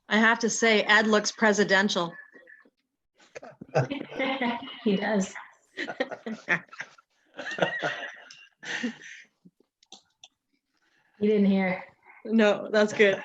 I have to say, Ed looks presidential. He does. You didn't hear. No, that's good.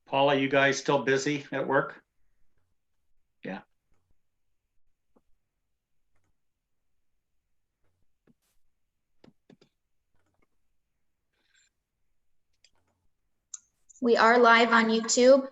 Paula, you guys still busy at work? Yeah. We are live on YouTube.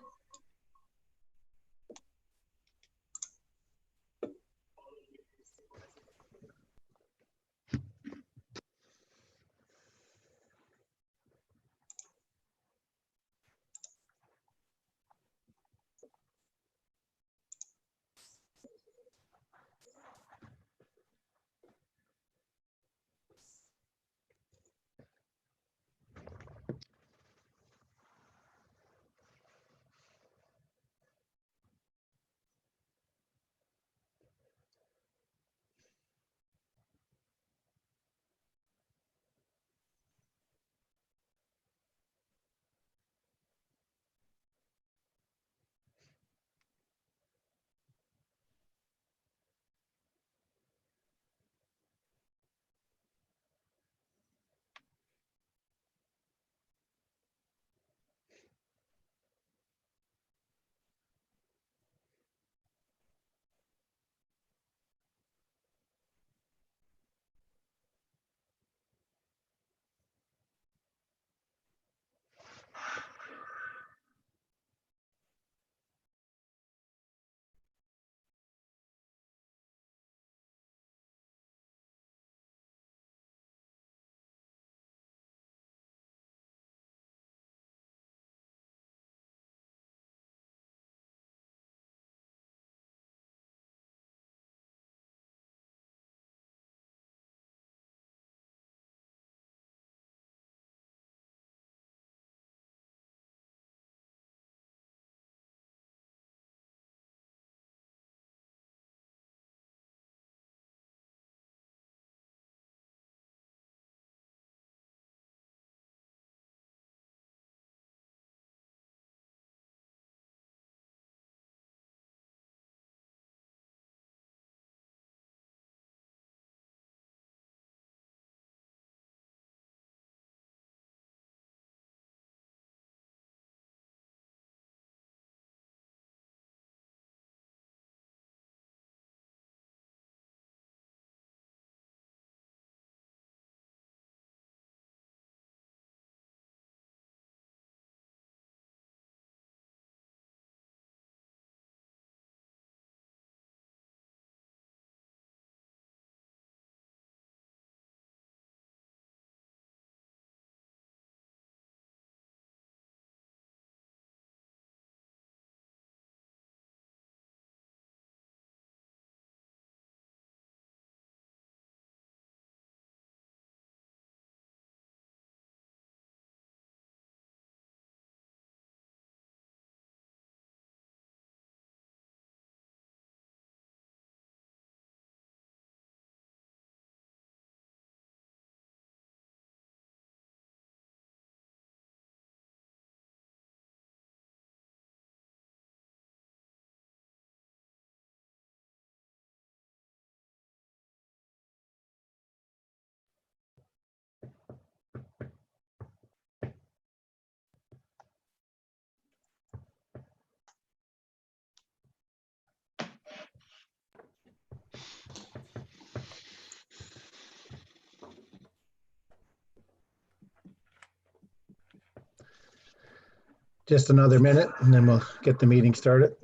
Just another minute and then we'll get the meeting started.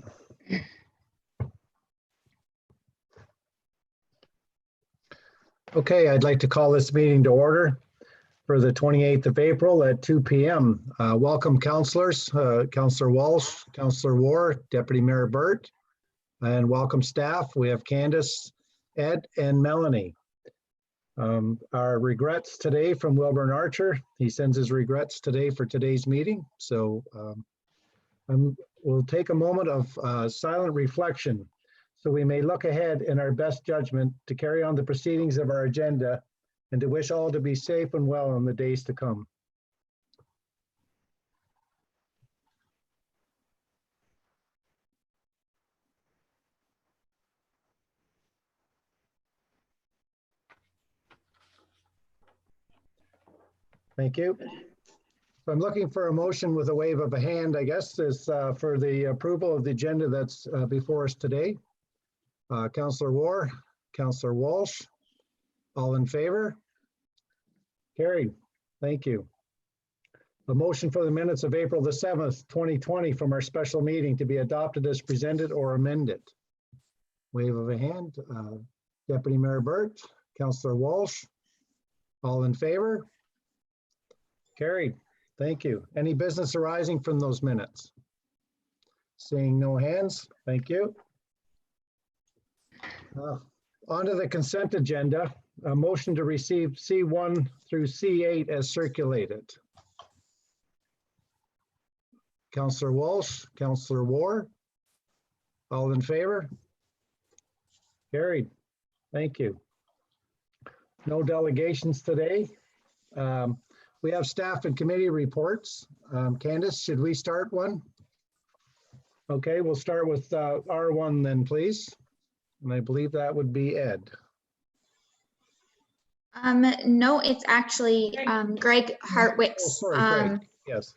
Okay, I'd like to call this meeting to order for the 28th of April at 2 p.m. Welcome, councilors, Councillor Walsh, Councillor War, Deputy Mayor Burt, and welcome staff. We have Candace, Ed, and Melanie. Our regrets today from Wilburn Archer. He sends his regrets today for today's meeting. So we'll take a moment of silent reflection so we may look ahead in our best judgment to carry on the proceedings of our agenda and to wish all to be safe and well in the days to come. Thank you. So I'm looking for a motion with a wave of a hand, I guess, is for the approval of the agenda that's before us today. Councillor War, Councillor Walsh, all in favor? Carried. Thank you. A motion for the minutes of April the 7th, 2020 from our special meeting to be adopted as presented or amended. Wave of a hand. Deputy Mayor Burt, Councillor Walsh, all in favor? Carried. Thank you. Any business arising from those minutes? Seeing no hands, thank you. On to the consent agenda. A motion to receive C1 through C8 as circulated. Councillor Walsh, Councillor War, all in favor? Carried. Thank you. No delegations today. We have staff and committee reports. Candace, should we start one? Okay, we'll start with R1 then, please. And I believe that would be Ed. No, it's actually Greg Hartwick's. Oh, sorry, Greg. Yes.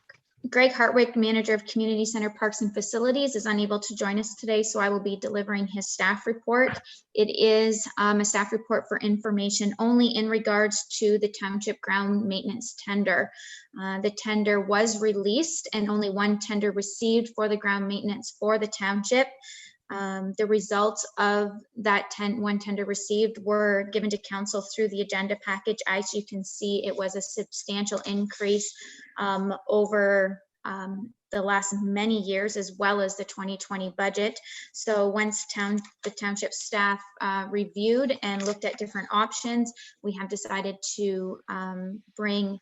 Greg Hartwick, Manager of Community Center Parks and Facilities, is unable to join us today, so I will be delivering his staff report. It is a staff report for information only in regards to the township ground maintenance tender. The tender was released and only one tender received for the ground maintenance for the township. The results of that one tender received were given to council through the agenda package. As you can see, it was a substantial increase over the last many years, as well as the 2020 budget. So once the township staff reviewed and looked at different options, we have decided to bring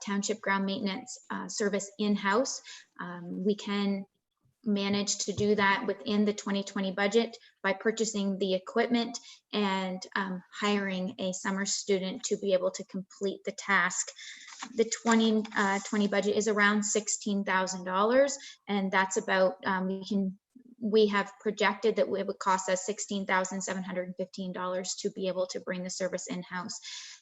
township ground maintenance service in-house. We can manage to do that within the 2020 budget by purchasing the equipment and hiring a summer student to be able to complete the task. The 2020 budget is around $16,000, and that's about, we have projected that it would cost us $16,715 to be able to bring the service in-house.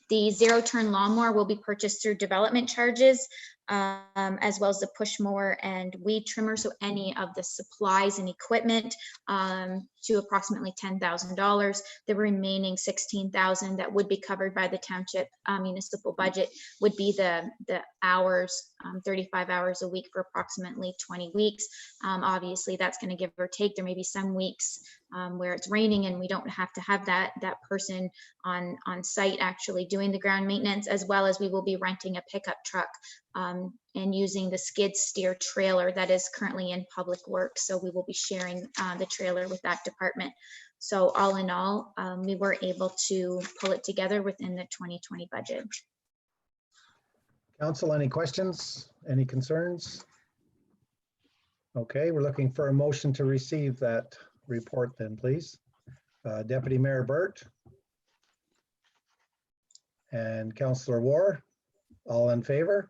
The zero-turn lawnmower will be purchased through development charges, as well as the push mower and weed trimmer. So any of the supplies and equipment to approximately $10,000. The remaining $16,000 that would be covered by the township municipal budget would be the hours, 35 hours a week for approximately 20 weeks. Obviously, that's going to give or take. There may be some weeks where it's raining and we don't have to have that person on site actually doing the ground maintenance, as well as we will be renting a pickup truck and using the skid steer trailer that is currently in public works. So we will be sharing the trailer with that department. So all in all, we were able to pull it together within the 2020 budget. Council, any questions? Any concerns? Okay, we're looking for a motion to receive that report then, please. Deputy Mayor Burt and Councillor War, all in favor?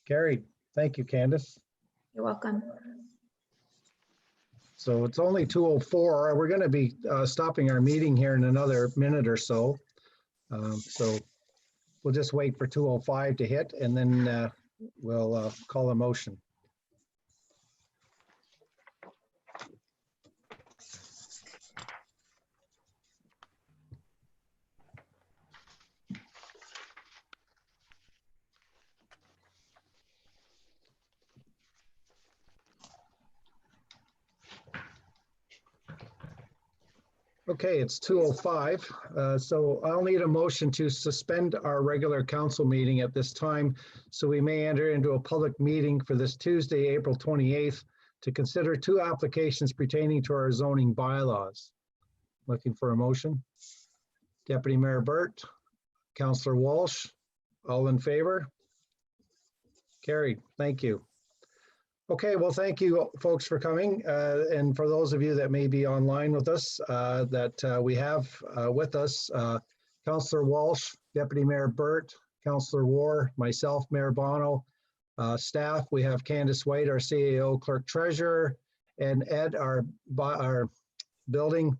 Carried. Thank you, Candace. You're welcome. So it's only 2:04. We're going to be stopping our meeting here in another minute or so. So we'll just wait for 2:05 to hit, and then we'll call a motion. Okay, it's 2:05. So I'll need a motion to suspend our regular council meeting at this time. So we may enter into a public meeting for this Tuesday, April 28th, to consider two applications pertaining to our zoning bylaws. Looking for a motion. Deputy Mayor Burt, Councillor Walsh, all in favor? Carried. Thank you. Okay, well, thank you folks for coming. And for those of you that may be online with us, we have with us Councillor Walsh, Deputy Mayor Burt, Councillor War, myself, Mayor Bono, staff. We have Candace White, our CAO Clerk Treasurer, and Ed, our building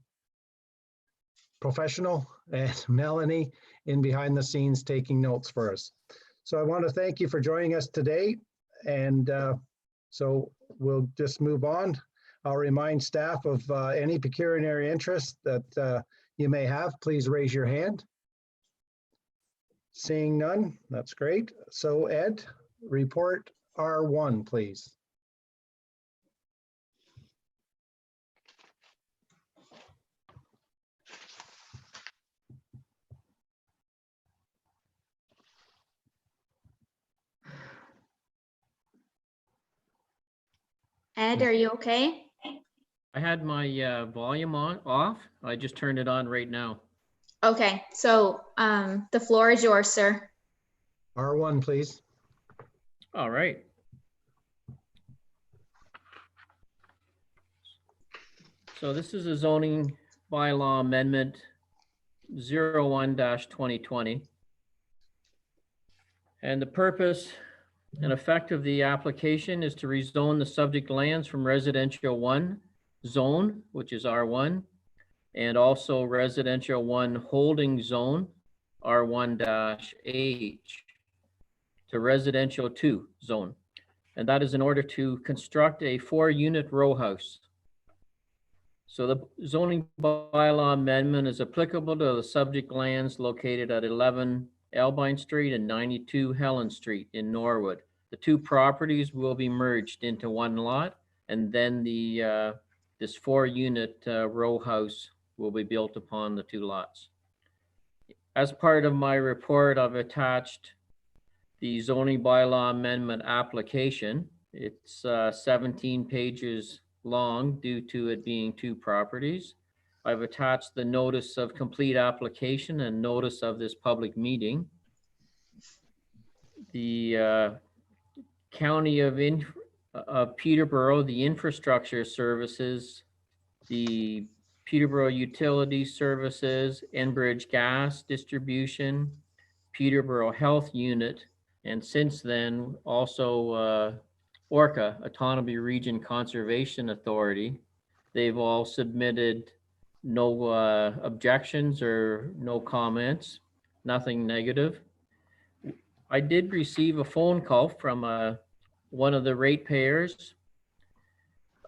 professional, and Melanie in behind the scenes taking notes for us. So I want to thank you for joining us today. And so we'll just move on. I'll remind staff of any pecuniary interest that you may have. Please raise your hand. Seeing none, that's great. So Ed, report R1, please. Ed, are you okay? I had my volume off. I just turned it on right now. Okay, so the floor is yours, sir. R1, please. All right. So this is a zoning bylaw amendment 01-2020. And the purpose and effect of the application is to rezone the subject lands from residential 1 zone, which is R1, and also residential 1 holding zone, R1-H, to residential 2 zone. And that is in order to construct a 4-unit row house. So the zoning bylaw amendment is applicable to the subject lands located at 11 Albine Street and 92 Helen Street in Norwood. The two properties will be merged into one lot, and then this 4-unit row house will be built upon the 2 lots. As part of my report, I've attached the zoning bylaw amendment application. It's 17 pages long due to it being 2 properties. I've attached the notice of complete application and notice of this public meeting. The County of Peterborough, the infrastructure services, the Peterborough Utility Services, Enbridge Gas Distribution, Peterborough Health Unit, and since then also ORCA, Autonomy Region Conservation Authority. They've all submitted no objections or no comments, nothing negative. I did receive a phone call from one of the ratepayers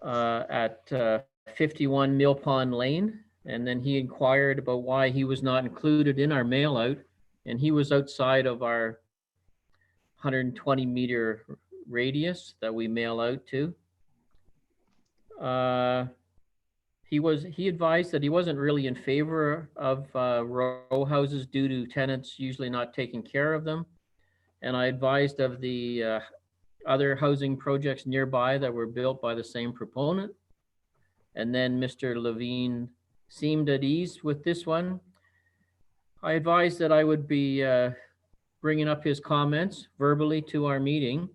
at 51 Mill Pond Lane, and then he inquired about why he was not included in our mail out, and he was outside of our 120-meter radius that we mail out to. He advised that he wasn't really in favor of row houses due to tenants usually not taking care of them. And I advised of the other housing projects nearby that were built by the same proponent. And then Mr. Levine seemed at ease with this one. I advised that I would be bringing up his comments verbally to our meeting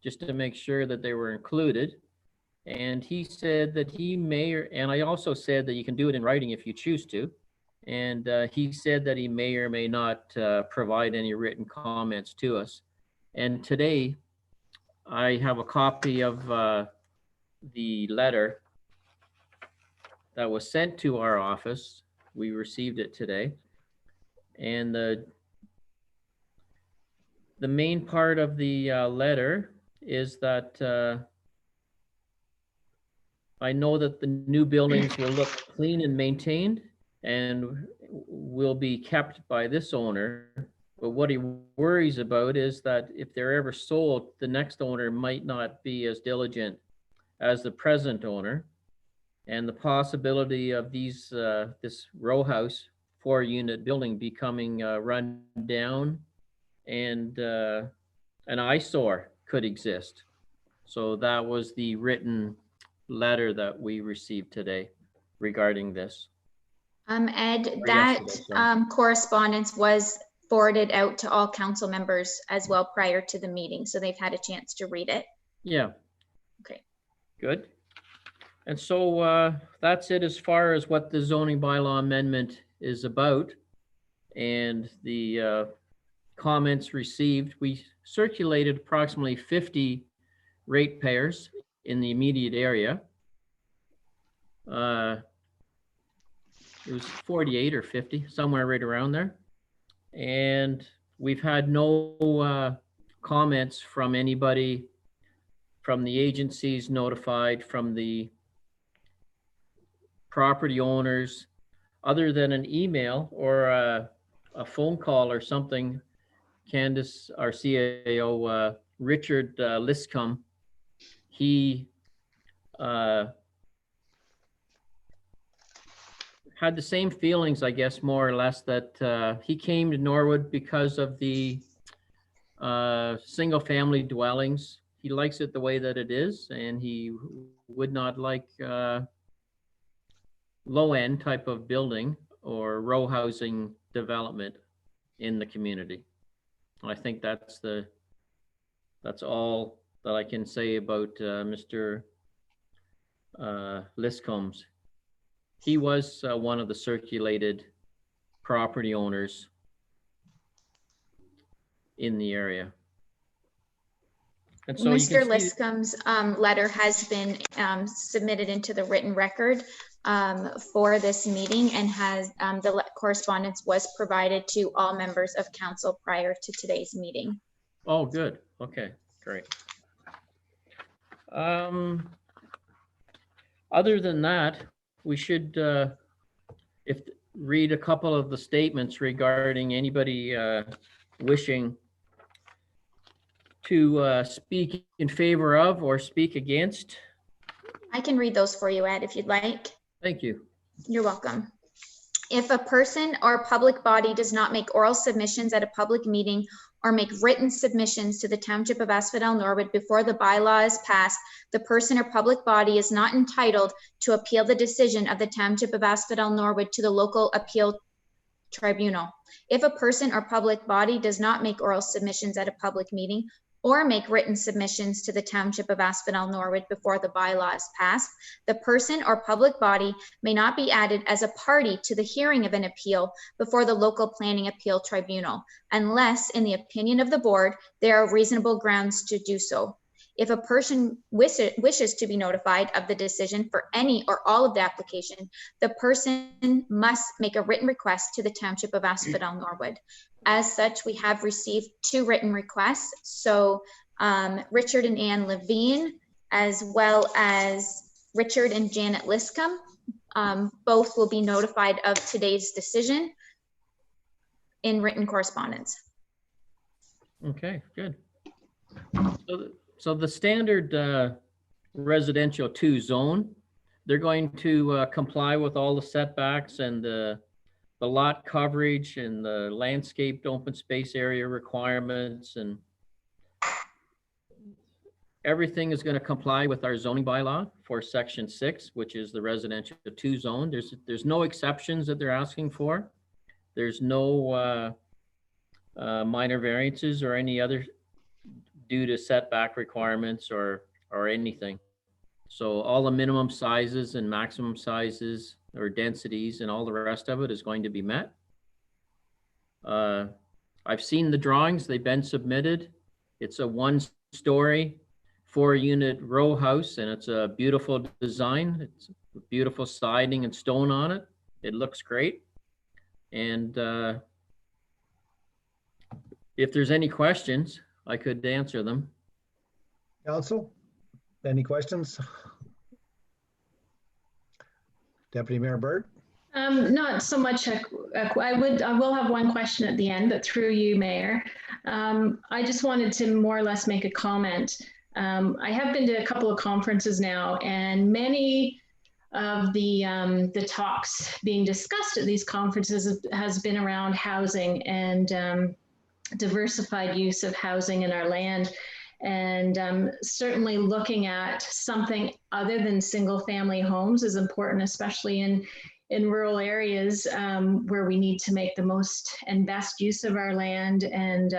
just to make sure that they were included. And he said that he may, and I also said that you can do it in writing if you choose to. And he said that he may or may not provide any written comments to us. And today, I have a copy of the letter that was sent to our office. We received it today. And the main part of the letter is that I know that the new buildings will look clean and maintained and will be kept by this owner. But what he worries about is that if they're ever sold, the next owner might not be as diligent as the present owner. and the possibility of these, this row house 4-unit building becoming run down, and an eyesore could exist. So that was the written letter that we received today regarding this. Ed, Or that yesterday, sorry. correspondence was forwarded out to all council members as well prior to the meeting, so they've had a chance to read it. Yeah. Okay. Good. And so that's it as far as what the zoning bylaw amendment is about. And the comments received, we circulated approximately 50 ratepayers in the immediate area. It was 48 or 50, somewhere right around there. And we've had no comments from anybody, from the agencies notified, from the property owners, other than an email or a phone call or something. Candace, our CAO, Richard Liscombe, he had the same feelings, I guess, more or less, that he came to Norwood because of the single-family dwellings. He likes it the way that it is, and he would not like low-end type of building or row housing development in the community. I think that's all that I can say about Mr. Liscombe's. He was one of the circulated property owners in the area. And so Mr. Liscombe's letter has been submitted into the written record for this meeting, and has the correspondence was provided to all members of council prior to today's meeting. Oh, good. Okay, great. Other than that, we should read a couple of the statements regarding anybody wishing to speak in favor of or speak against. I can read those for you, Ed, if you'd like. Thank you. You're welcome. If a person or public body does not make oral submissions at a public meeting or make written submissions to the Township of Asphodel-Norwood before the bylaw is passed, the person or public body is not entitled to appeal the decision of the Township of Asphodel-Norwood to the local appeal tribunal. If a person or public body does not make oral submissions at a public meeting or make written submissions to the Township of Asphodel-Norwood before the bylaw is passed, the person or public body may not be added as a party to the hearing of an appeal before the local planning appeal tribunal, unless, in the opinion of the board, there are reasonable grounds to do so. If a person wishes to be notified of the decision for any or all of the application, the person must make a written request to the Township of Asphodel-Norwood. As such, we have received 2 written requests. So Richard and Ann Levine, as well as Richard and Janet Liscombe, both will be notified of today's decision in written correspondence. Okay, good. So the standard residential 2 zone, they're going to comply with all the setbacks and the lot coverage and the landscaped open space area requirements, and everything is going to comply with our zoning bylaw for section 6, which is the residential 2 zone. There's no exceptions that they're asking for. There's no minor variances or any other due to setback requirements or anything. So all the minimum sizes and maximum sizes or densities and all the rest of it is going to be met. I've seen the drawings, they've been submitted. It's a 1-story, 4-unit row house, and it's a beautiful design. It's beautiful siding and stone on it. It looks great. And if there's any questions, I could answer them. Council, any questions? Deputy Mayor Burt? Not so much. I will have one question at the end, but through you, Mayor. I just wanted to more or less make a comment. I have been to a couple of conferences now, and many the talks being discussed at these conferences has been around housing and diversified use of housing in our land. And certainly looking at something other than single family homes is important, especially in rural areas where we need to make the most and best use of our land and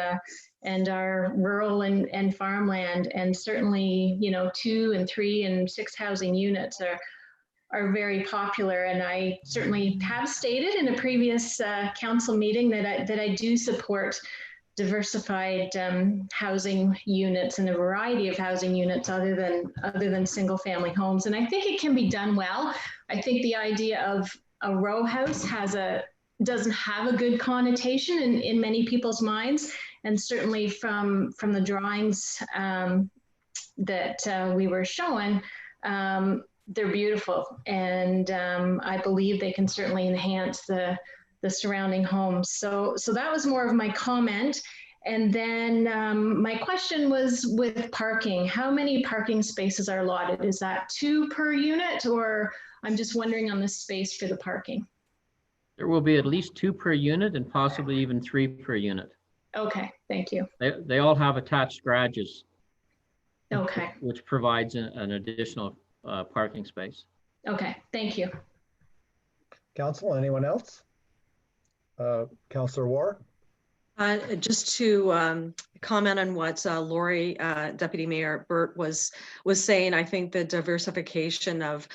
our rural and farmland. And certainly, you know, 2 and 3 and 6 housing units are very popular. And I certainly have stated in a previous council meeting that I do support diversified housing units and a variety of housing units other than single family homes. And I think it can be done well. I think the idea of a row house doesn't have a good connotation in many people's minds. And certainly from the drawings that we were shown, they're beautiful. And I believe they can certainly enhance the surrounding homes. So that was more of my comment. And then my question was with parking. How many parking spaces are allotted? Is that 2 per unit, or I'm just wondering on the space for the parking? There will be at least 2 per unit and possibly even 3 per unit. Okay, thank you. They all have attached garages. Okay. Which provides an additional parking space. Okay, thank you. Council, anyone else? Councillor War? Just to comment on what Lori, Deputy Mayor Burt was saying, I think the diversification of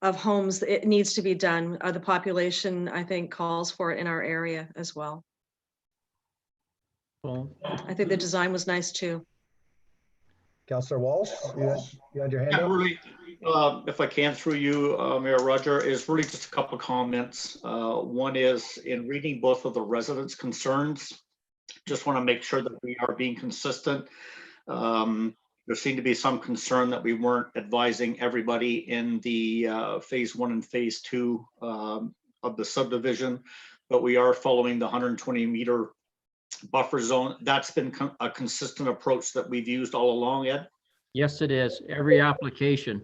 homes, it needs to be done. The population, I think, calls for it in our area as well. Well, I think the design was nice too. Councillor Walsh, you had your hand Yeah, up? really, if I can through you, Mayor Roger, is really just a couple of comments. One is in reading both of the residents' concerns, just want to make sure that we are being consistent. There seemed to be some concern that we weren't advising everybody in the phase 1 and phase 2 of the subdivision, but we are following the 120 meter buffer zone. That's been a consistent approach that we've used all along, Ed? yes, it is. Every application.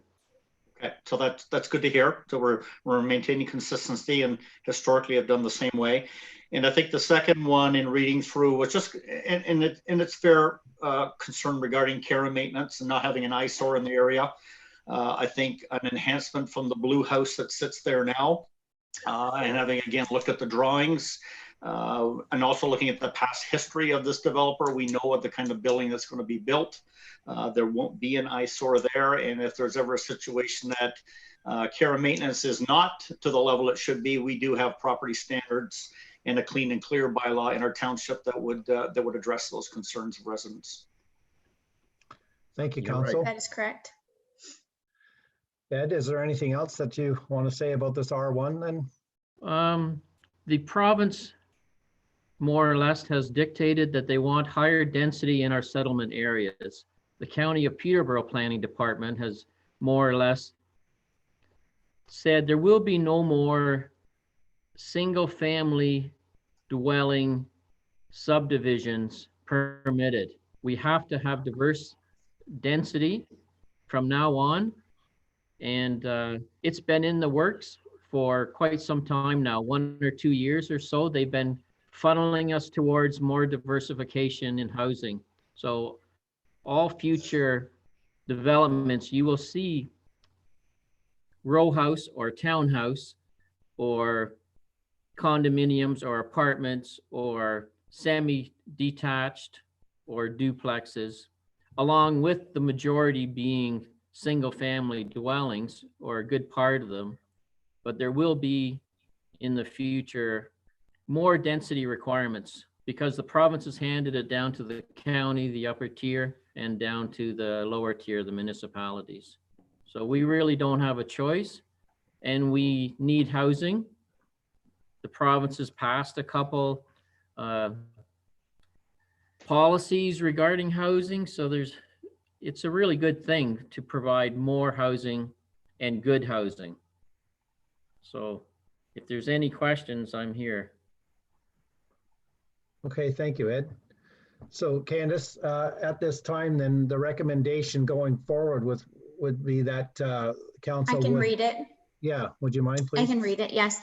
Okay, so that's good to hear. So we're maintaining consistency, and historically have done the same way. And I think the second one in reading through was just, and it's fair concern regarding care and maintenance and not having an eyesore in the area. I think an enhancement from the blue house that sits there now, and having again looked at the drawings, and also looking at the past history of this developer, we know what the kind of building that's going to be built. There won't be an eyesore there. And if there's ever a situation that care and maintenance is not to the level it should be, we do have property standards and a clean and clear bylaw in our township that would address those concerns of residents. Thank you, You're right. Council. That is correct. Ed, is there anything else that you want to say about this R1 then? The province more or less has dictated that they want higher density in our settlement areas. The County of Peterborough Planning Department has more or less said there will be no more single family dwelling subdivisions permitted. We have to have diverse density from now on. And it's been in the works for quite some time now, 1 or 2 years or so. They've been funneling us towards more diversification in housing. So all future developments, you will see row house or townhouse or condominiums or apartments or semi-detached or duplexes, along with the majority being single family dwellings, or a good part of them. But there will be in the future more density requirements because the province has handed it down to the county, the upper tier, and down to the lower tier, the municipalities. So we really don't have a choice, and we need housing. The province has passed a couple policies regarding housing, so it's a really good thing to provide more housing and good housing. So if there's any questions, I'm here. Okay, thank you, Ed. So Candace, at this time, then the recommendation going forward with would be that council I can would, read it. yeah, would you mind, I please? can read it, yes.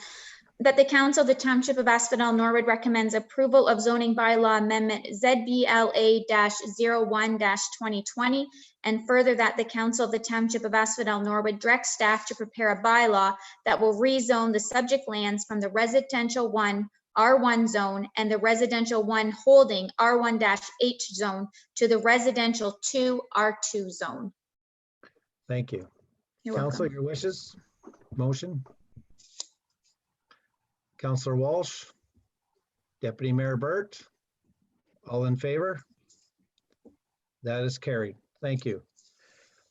That the Council of the Township of Asphodel-Norwood recommends approval of zoning bylaw amendment ZBLA-01-2020, and further that the Council of the Township of Asphodel-Norwood directs staff to prepare a bylaw that will rezone the subject lands from the residential 1 R1 zone and the residential 1 holding R1-H zone to the residential 2 R2 zone. Thank you. You're Council, welcome. your wishes? Motion? Councillor Walsh? Deputy Mayor Burt? All in favor? That is carried. Thank you.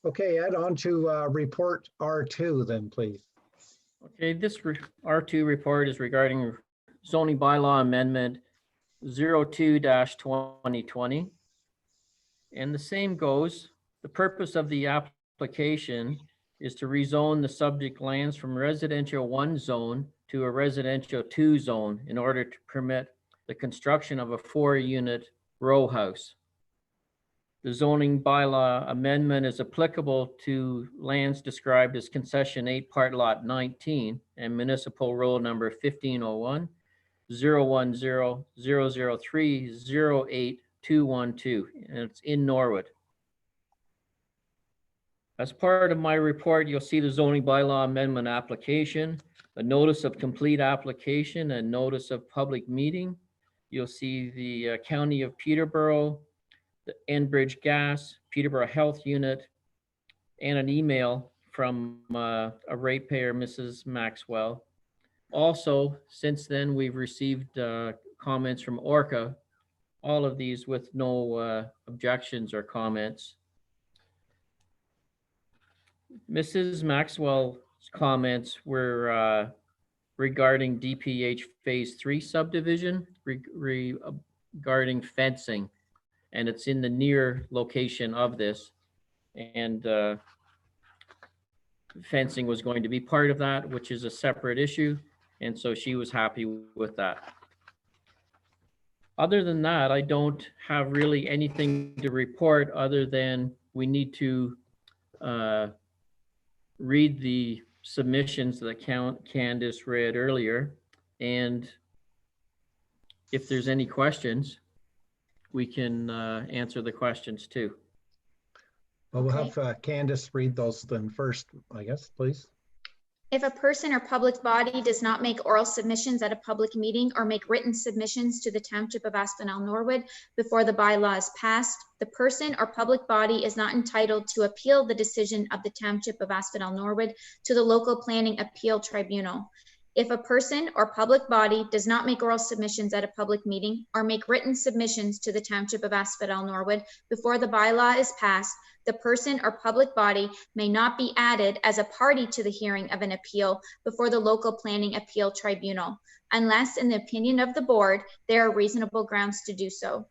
Okay, add on to report R2 then, please. Okay, this R2 report is regarding zoning bylaw amendment 02-2020. And the same goes, the purpose of the application is to rezone the subject lands from residential 1 zone to a residential 2 zone in order to permit the construction of a 4-unit row house. The zoning bylaw amendment is applicable to lands described as concession 8 part lot 19 and municipal roll number 1501 010 003 08212, and it's in Norwood. As part of my report, you'll see the zoning bylaw amendment application, a notice of complete application, and notice of public meeting. You'll see the County of Peterborough, the Enbridge Gas, Peterborough Health Unit, and an email from a ratepayer, Mrs. Maxwell. Also, since then, we've received comments from Orca, all of these with no objections or comments. Mrs. Maxwell's comments were regarding DPH Phase 3 subdivision, regarding fencing, and it's in the near location of this. And fencing was going to be part of that, which is a separate issue. And so she was happy with that. Other than that, I don't have really anything to report other than we need to read the submissions that Candace read earlier. And if there's any questions, we can answer the questions too. Well, we'll have Candace read those then first, I guess, please. If a person or public body does not make oral submissions at a public meeting or make written submissions to the Township of Asphodel-Norwood before the bylaw is passed, the person or public body is not entitled to appeal the decision of the Township of Asphodel-Norwood to the local planning appeal tribunal. If a person or public body does not make oral submissions at a public meeting or make written submissions to the Township of Asphodel-Norwood before the bylaw is passed, the person or public body may not be added as a party to the hearing of an appeal before the local planning appeal tribunal, unless, in the opinion of the board, there are reasonable grounds to do so.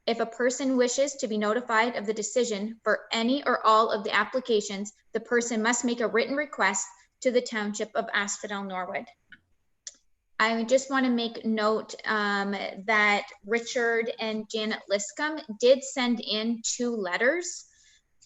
If a person wishes to be notified of the decision for any or all of the applications, the person must make a written request to the Township of Asphodel-Norwood. I just want to make note that Richard and Janet Liscombe did send in 2 letters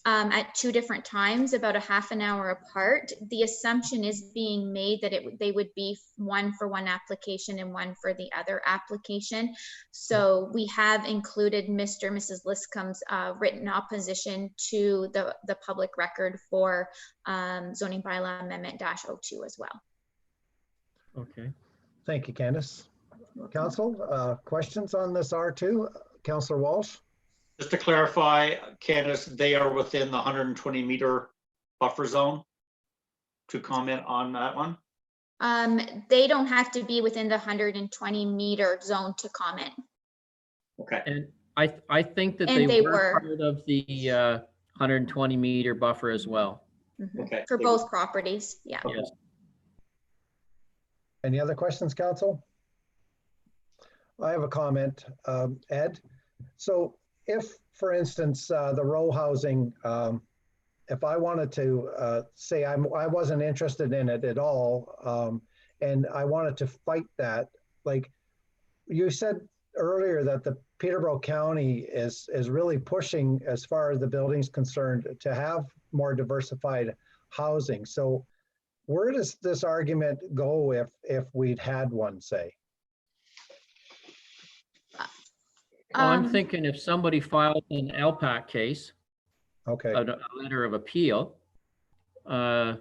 at 2 different times, about a half an hour apart. The assumption is being made that they would be one for one application and one for the other application. So we have included Mr. and Mrs. Liscombe's written opposition to the public record for zoning bylaw amendment -02 as well. Okay. Thank you, Candace. Council, questions on this R2? Councillor Walsh? Just to clarify, Candace, they are within the 120 meter buffer zone to comment on that one? They don't have to be within the 120 meter zone to comment. Okay. And I think that And they they were were. part of the 120 meter buffer as well. Okay. For both properties, yeah. Yes. Any other questions, Council? I have a comment, Ed. So if, for instance, the row housing, if I wanted to say I wasn't interested in it at all, and I wanted to fight that, like you said earlier that Peterborough County is really pushing, as far as the building's concerned, to have more diversified housing. So where does this argument go if we'd had one, say? Well, I'm thinking if somebody filed an LPAC case, Okay, a letter of appeal, they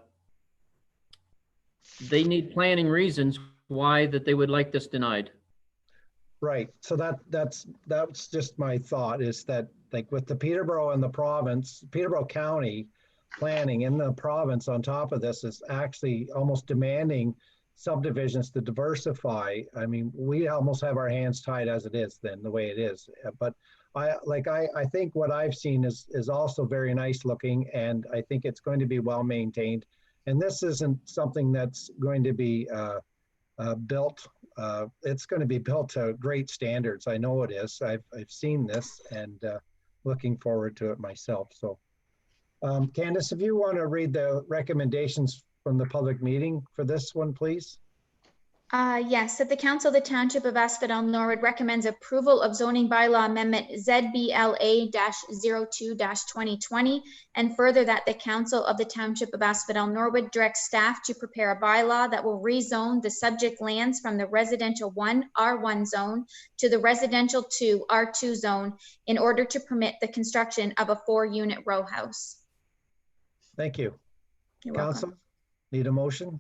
need planning reasons why that they would like this denied. right. So that's just my thought, is that, like, with the Peterborough and the province, Peterborough County planning in the province on top of this is actually almost demanding subdivisions to diversify. I mean, we almost have our hands tied as it is then, the way it is. But I think what I've seen is also very nice looking, and I think it's going to be well maintained. And this isn't something that's going to be built. It's going to be built to great standards. I know it is. I've seen this, and looking forward to it myself. So, Candace, if you want to read the recommendations from the public meeting for this one, please. Yes, that the Council of the Township of Asphodel-Norwood recommends approval of zoning bylaw amendment ZBLA-02-2020, and further that the Council of the Township of Asphodel-Norwood directs staff to prepare a bylaw that will rezone the subject lands from the residential 1 R1 zone to the residential 2 R2 zone in order to permit the construction of a 4-unit row house. Thank you. You're Council, welcome. need a motion?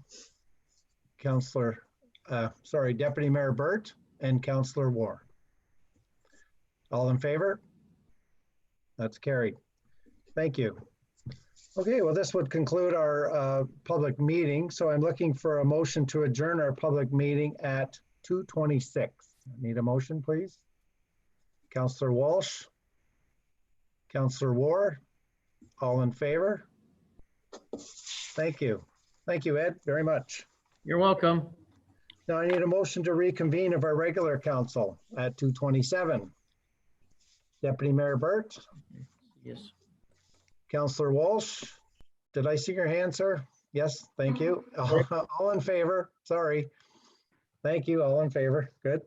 Deputy Mayor Burt and Councillor War. All in favor? That's carried. Thank you. Okay, well, this would conclude our public meeting. So I'm looking for a motion to adjourn our public meeting at 2:26. Need a motion, please? Councillor Walsh, Councillor War, all in favor? Thank you. Thank you, Ed, very much. You're welcome. Now I need a motion to reconvene of our regular council at 2:27. Deputy Mayor Burt, Yes. Councillor Walsh, did I see your hand, sir? Yes, thank you. All in favor, sorry. Thank you, all in favor, good.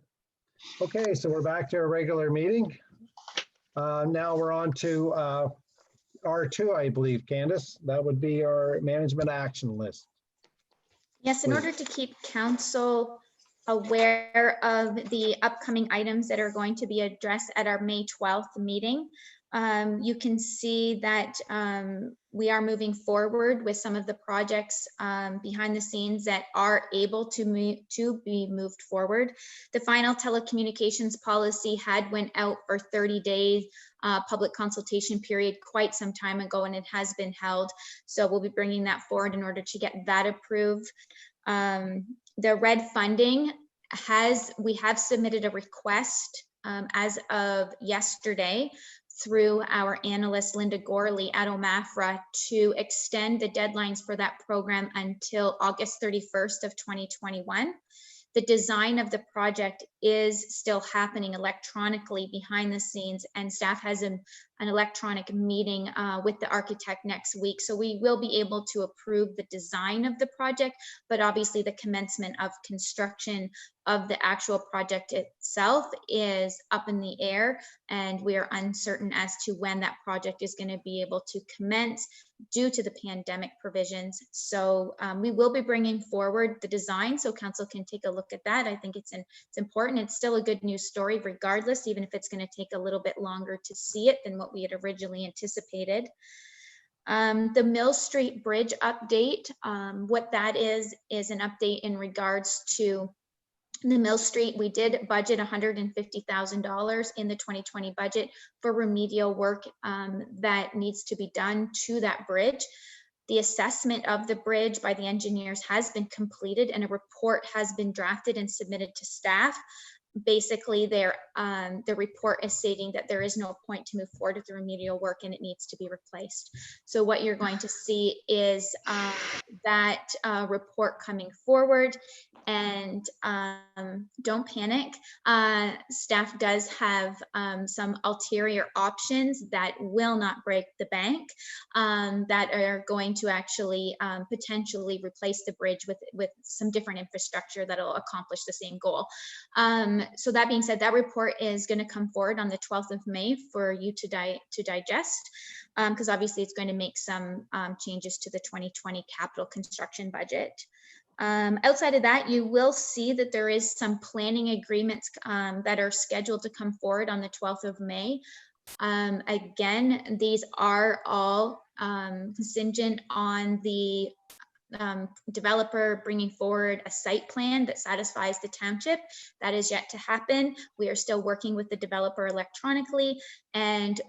Okay, so we're back to our regular meeting. Now we're on to R2, I believe, Candace. That would be our management action list. Yes, in order to keep council aware of the upcoming items that are going to be addressed at our May 12th meeting, you can see that we are moving forward with some of the projects behind the scenes that are able to be moved forward. The final telecommunications policy had went out for 30 days public consultation period quite some time ago, and it has been held. So we'll be bringing that forward in order to get that approved. The RED funding we have submitted a request as of yesterday through our analyst Linda Gorley at OMAFRA to extend the deadlines for that program until August 31st of 2021. The design of the project is still happening electronically behind the scenes, and staff has an electronic meeting with the architect next week. So we will be able to approve the design of the project, but obviously the commencement of construction of the actual project itself is up in the air, and we are uncertain as to when that project is going to be able to commence due to the pandemic provisions. So we will be bringing forward the design so council can take a look at that. I think it's important. It's still a good news story regardless, even if it's going to take a little bit longer to see it than what we had originally anticipated. The Mill Street Bridge update, what that is an update in regards to the Mill Street. We did budget $150,000 in the 2020 budget for remedial work that needs to be done to that bridge. The assessment of the bridge by the engineers has been completed, and a report has been drafted and submitted to staff. Basically, the report is stating that there is no point to move forward with the remedial work and it needs to be replaced. So what you're going to see is that report coming forward, And don't panic. Staff does have some ulterior options that will not break the bank, that are going to actually potentially replace the bridge with some different infrastructure that'll accomplish the same goal. So that being said, that report is going to come forward on the 12th of May for you to digest, because obviously it's going to make some changes to the 2020 capital construction budget. Outside of that, you will see that there is some planning agreements that are scheduled to come forward on the 12th of May. Again, these are all contingent on the developer bringing forward a site plan that satisfies the township. That is yet to happen. We are still working with the developer electronically, and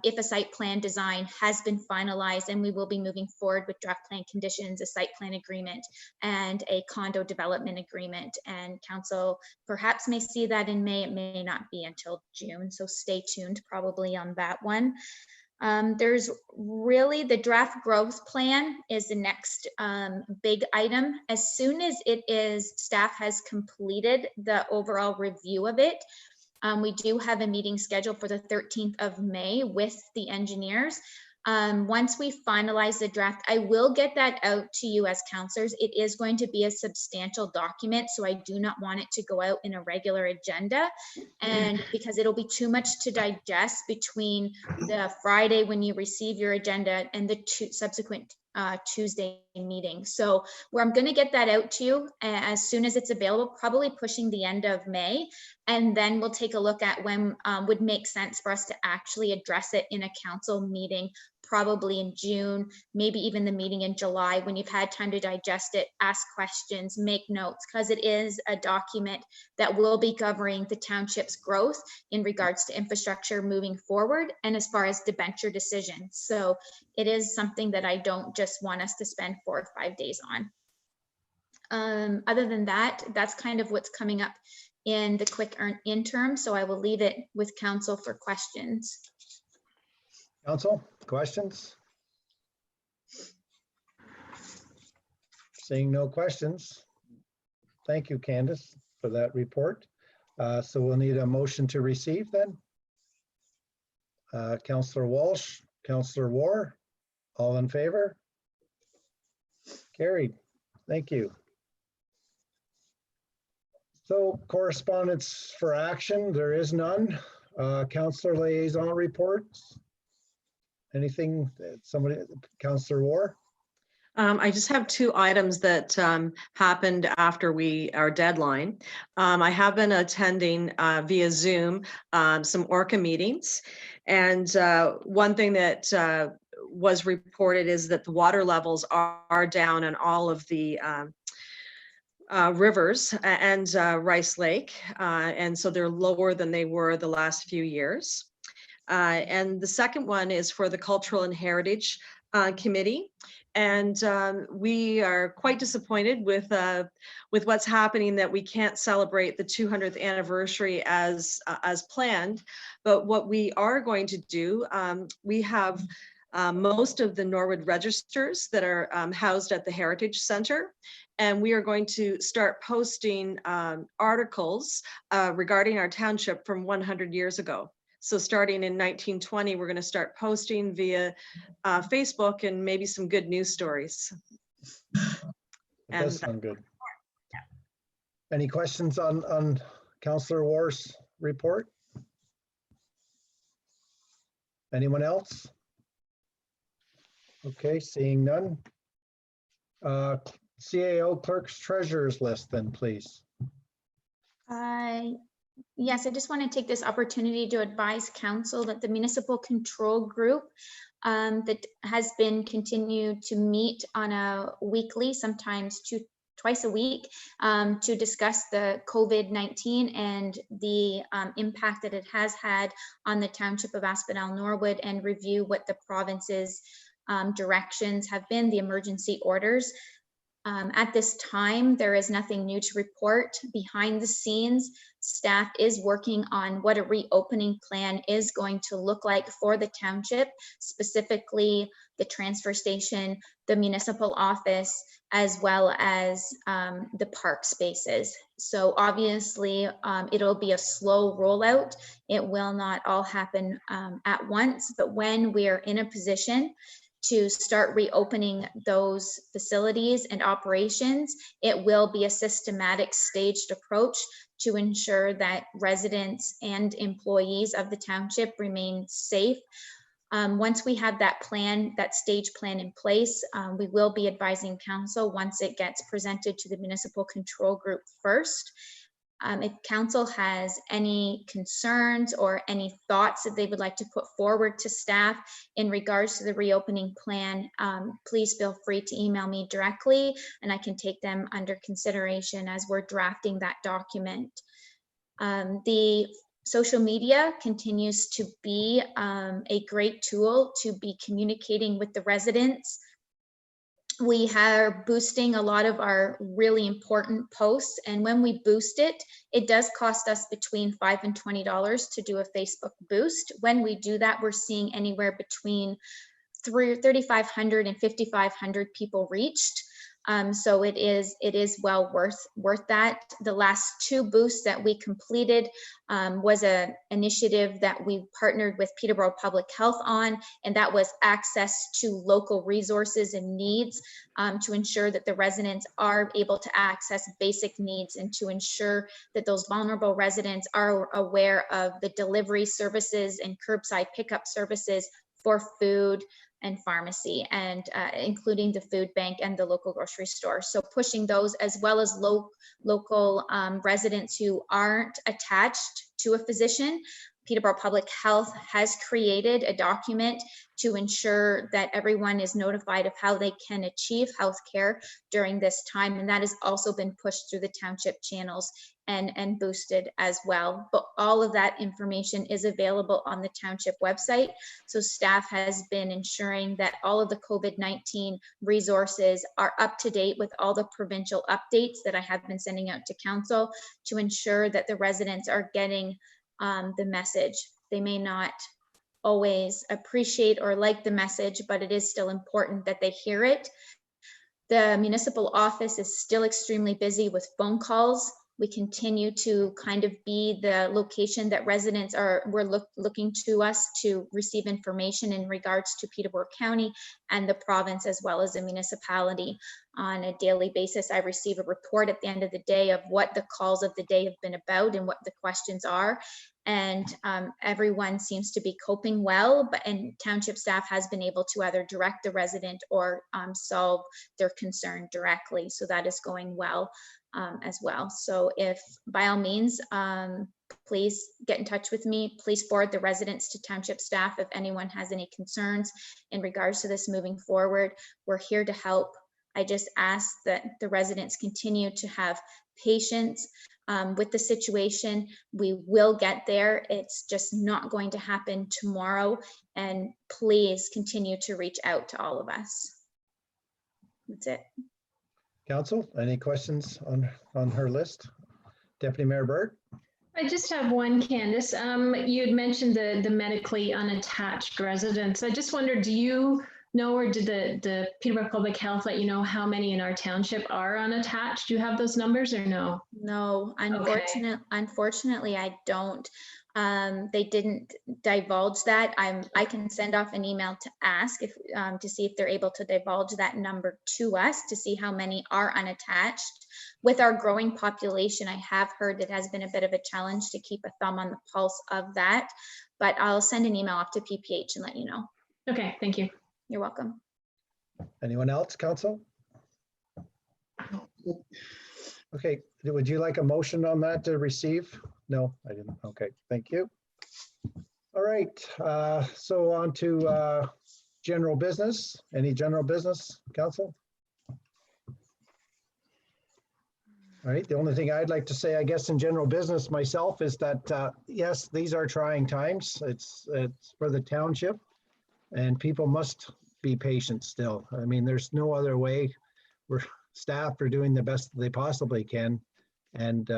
if a site plan design has been finalized, then we will be moving forward with draft plan conditions, a site plan agreement, and a condo development agreement. And council perhaps may see that in May. It may not be until June, so stay tuned probably on that one. There's really the draft growth plan is the next big item. As soon as staff has completed the overall review of it, we do have a meeting scheduled for the 13th of May with the engineers. Once we finalize the draft, I will get that out to you as counselors. It is going to be a substantial document, so I do not want it to go out in a regular agenda, and because it'll be too much to digest between the Friday when you receive your agenda and the subsequent Tuesday meeting. So where I'm going to get that out to you as soon as it's available, probably pushing the end of May, and then we'll take a look at when would make sense for us to actually address it in a council meeting, probably in June, maybe even the meeting in July, when you've had time to digest it, ask questions, make notes, because it is a document that will be governing the township's growth in regards to infrastructure moving forward and as far as debenture decisions. So it is something that I don't just want us to spend 4 or 5 days on. Other than that, that's kind of what's coming up in the quick interim. So I will leave it with council for questions. Council, questions? Seeing no questions. Thank you, Candace, for that report. So we'll need a motion to receive then. Councillor Walsh, Councillor War, all in favor? Carried. Thank you. So correspondence for action, there is none. Councillor liaison reports. Anything that somebody, Councillor War? I just have 2 items that happened after our deadline. I have been attending via Zoom some ORCA meetings, and one thing that was reported is that the water levels are down in all of the rivers and Rice Lake, and so they're lower than they were the last few years. And the second one is for the Cultural and Heritage Committee. And we are quite disappointed with what's happening, that we can't celebrate the 200th anniversary as planned. But what we are going to do, we have most of the Norwood registers that are housed at the Heritage Center. And we are going to start posting articles regarding our township from 100 years ago. So starting in 1920, we're going to start posting via Facebook and maybe some good news stories. It does sound good. Any questions on Councillor War's report? Anyone else? Okay, seeing none. CAO clerk's treasurer's list then, please. Yes, I just want to take this opportunity to advise council that the municipal control group that has been continued to meet on a weekly, sometimes twice a week, to discuss the COVID-19 and the impact that it has had on the township of Asphodel-Norwood, and review what the province's directions have been, the emergency orders. At this time, there is nothing new to report. Behind the scenes, staff is working on what a reopening plan is going to look like for the township, specifically the transfer station, the municipal office, as well as the park spaces. So obviously, it'll be a slow rollout. It will not all happen at once, but when we are in a position to start reopening those facilities and operations, it will be a systematic, staged approach to ensure that residents and employees of the township remain safe. Once we have that plan, that stage plan in place, we will be advising council once it gets presented to the municipal control group first. If council has any concerns or any thoughts that they would like to put forward to staff in regards to the reopening plan, please feel free to email me directly and I can take them under consideration as we're drafting that document. The social media continues to be a great tool to be communicating with the residents. We are boosting a lot of our really important posts, and when we boost it, it does cost us between $5 and $20 to do a Facebook boost. When we do that, we're seeing anywhere between 3,500 and 5,500 people reached. So it is well worth that. The last 2 boosts that we completed was an initiative that we partnered with Peterborough Public Health on, and that was access to local resources and needs to ensure that the residents are able to access basic needs and to ensure that those vulnerable residents are aware of the delivery services and curbside pickup services for food and pharmacy, and including the food bank and the local grocery store. So pushing those, as well as local residents who aren't attached to a physician. Peterborough Public Health has created a document to ensure that everyone is notified of how they can achieve health care during this time. And that has also been pushed through the township channels and boosted as well. But all of that information is available on the township website. So staff has been ensuring that all of the COVID-19 resources are up to date with all the provincial updates that I have been sending out to council to ensure that the residents are getting the message. They may not always appreciate or like the message, but it is still important that they hear it. The municipal office is still extremely busy with phone calls. We continue to kind of be the location that residents were looking to us to receive information in regards to Peterborough County and the province, as well as the municipality. On a daily basis, I receive a report at the end of the day of what the calls of the day have been about and what the questions are. And everyone seems to be coping well, and township staff has been able to either direct the resident or solve their concern directly. So that is going well as well. So if, by all means, please get in touch with me. Please forward the residents to township staff if anyone has any concerns in regards to this moving forward. We're here to help. I just ask that the residents continue to have patience with the situation. We will get there. It's just not going to happen tomorrow. And please continue to reach out to all of us. That's it. Council, any questions on her list? Deputy Mayor Burt? I just have one, Candace. You had mentioned the medically unattached residents. I just wondered, do you know, or did the Peterborough Public Health let you know how many in our township are unattached? Do you have those numbers or no? No, Okay. Unfortunately, I don't. They didn't divulge that. I can send off an email to ask if to see if they're able to divulge that number to us to see how many are unattached. With our growing population, I have heard it has been a bit of a challenge to keep a thumb on the pulse of that, but I'll send an email off to PPH and let you know. Okay, thank you. You're welcome. Anyone else, Council? Okay, would you like a motion on that to receive? No, I didn't. Okay, thank you. All right, so on to general business. Any general business, Council? All right, the only thing I'd like to say, I guess, in general business myself is that, yes, these are trying times. It's for the township, and people must be patient still. I mean, there's no other way. staff are doing the best they possibly can. And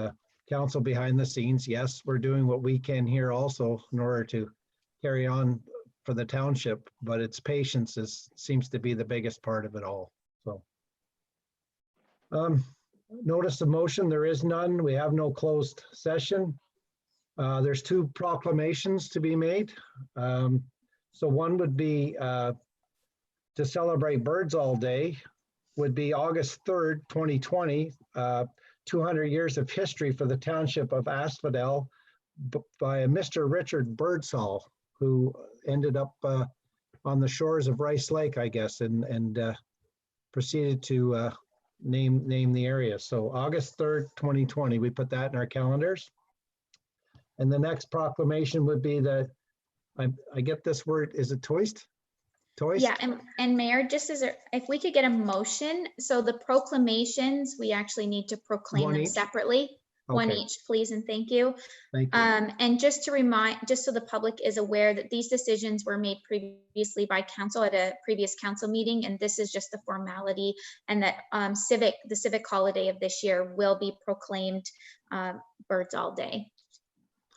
council behind the scenes, yes, we're doing what we can here also in order to carry on for the township, but its patience seems to be the biggest part of it all. So notice of motion, there is none. We have no closed session. There's 2 proclamations to be made. So one would be to celebrate Birds All Day, would be August 3rd, 2020, 200 years of history for the township of Asphodel by Mr. Richard Birdsall, who ended up on the shores of Rice Lake, I guess, and proceeded to name the area. So August 3rd, 2020, we put that in our calendars. And the next proclamation would be the, I get this word, is it toist? Toist? Yeah, and Mayor, just as if we could get a motion, so the proclamations, we actually need to proclaim One them each? separately. One Okay. each, please, and thank you. Thank you. And just to remind, just so the public is aware that these decisions were made previously by council at a previous council meeting, and this is just the formality, and that the civic holiday of this year will be proclaimed Birds All Day.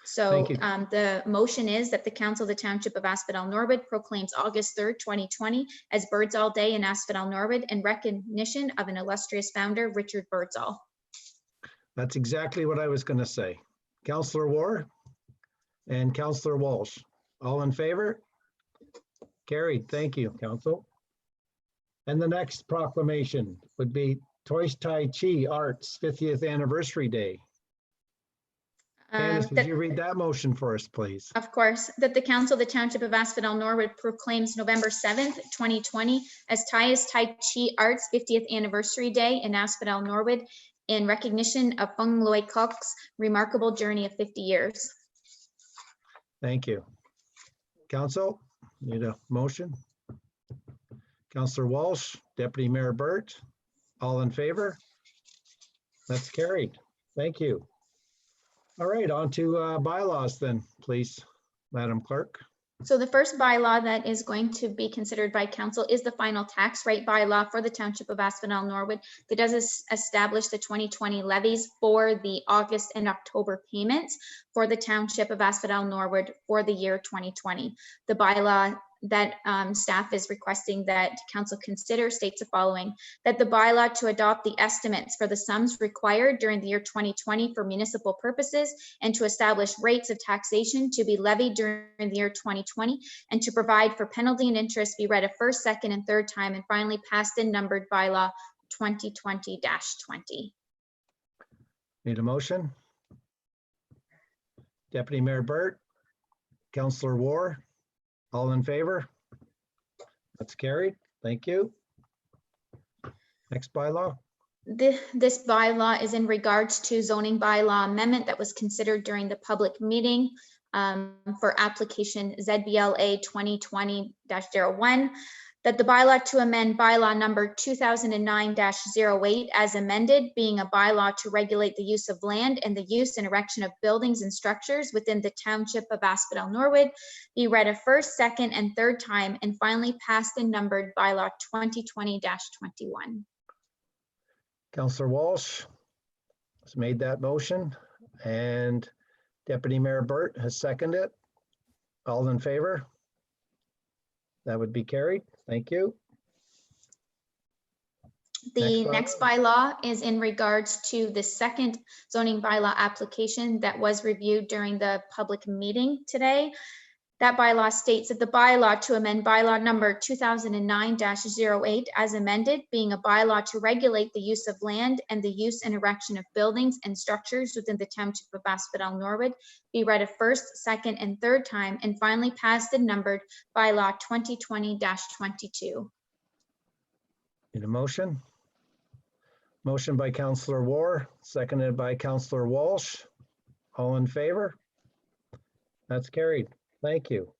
So Thank you. the motion is that the council of the township of Asphodel-Norwood proclaims August 3rd, 2020 as Birds All Day in Asphodel-Norwood in recognition of an illustrious founder, Richard Birdsall. That's exactly what I was going to say. Councillor War and Councillor Walsh, all in favor? Carried. Thank you, Council. And the next proclamation would be Toys Tai Chi Arts 50th Anniversary Day. Candace, would you read that motion for us, please? Of course, that the council of the township of Asphodel-Norwood proclaims November 7th, 2020 as Tai Chi Arts 50th Anniversary Day in Asphodel-Norwood in recognition of Feng Loi Kok's remarkable journey of 50 years. Thank you. Council, need a motion? Councillor Walsh, Deputy Mayor Burt, all in favor? That's carried. Thank you. All right, on to bylaws then, please, Madam Clerk. So the first bylaw that is going to be considered by council is the final tax rate bylaw for the township of Asphodel-Norwood that does establish the 2020 levies for the August and October payments for the township of Asphodel-Norwood for the year 2020. The bylaw that staff is requesting that council consider states the following: that the bylaw to adopt the estimates for the sums required during the year 2020 for municipal purposes and to establish rates of taxation to be levied during the year 2020 and to provide for penalty and interest be read a first, second, and third time and finally passed and numbered bylaw 2020-20. Need a motion? Deputy Mayor Burt, Councillor War, all in favor? That's carried. Thank you. Next bylaw. This bylaw is in regards to zoning bylaw amendment that was considered during the public meeting for application ZBLA 2020-01. That the bylaw to amend bylaw number 2009-08 as amended, being a bylaw to regulate the use of land and the use and erection of buildings and structures within the township of Asphodel-Norwood, be read a first, second, and third time and finally passed and numbered bylaw 2020-21. Councillor Walsh has made that motion and Deputy Mayor Burt has seconded it. All in favor? That would be carried. Thank you. The next bylaw is in regards to the second zoning bylaw application that was reviewed during the public meeting today. That bylaw states that the bylaw to amend bylaw number 2009-08 as amended, being a bylaw to regulate the use of land and the use and erection of buildings and structures within the township of Asphodel-Norwood, be read a first, second, and third time and finally passed and numbered bylaw 2020-22. Need a motion? Motion by Councillor War, seconded by Councillor Walsh. All in favor? That's carried. Thank you.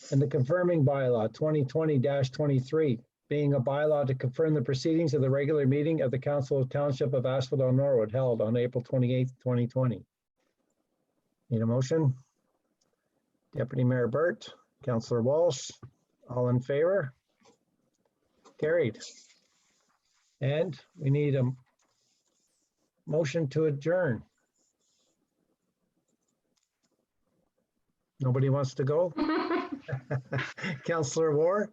And the confirming bylaw 2020-23, being a bylaw to confirm the proceedings of the regular meeting of the Council of Township of Asphodel-Norwood held on April 28th, 2020. Need a motion? Deputy Mayor Burt, Councillor Walsh, all in favor? Carried. And we need a motion to adjourn. Nobody wants to go? Councillor War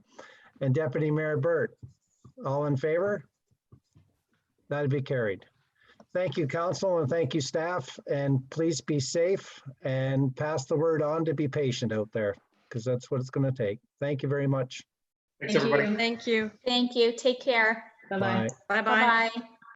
and Deputy Mayor Burt, all in favor? That'd be carried. Thank you, council, and thank you, staff, and please be safe and pass the word on to be patient out there, because that's what it's going to take. Thank you very much. Thanks, Thank everybody. you. Thank you. Thank you. Take care. Bye-bye. Bye-bye. Bye-bye.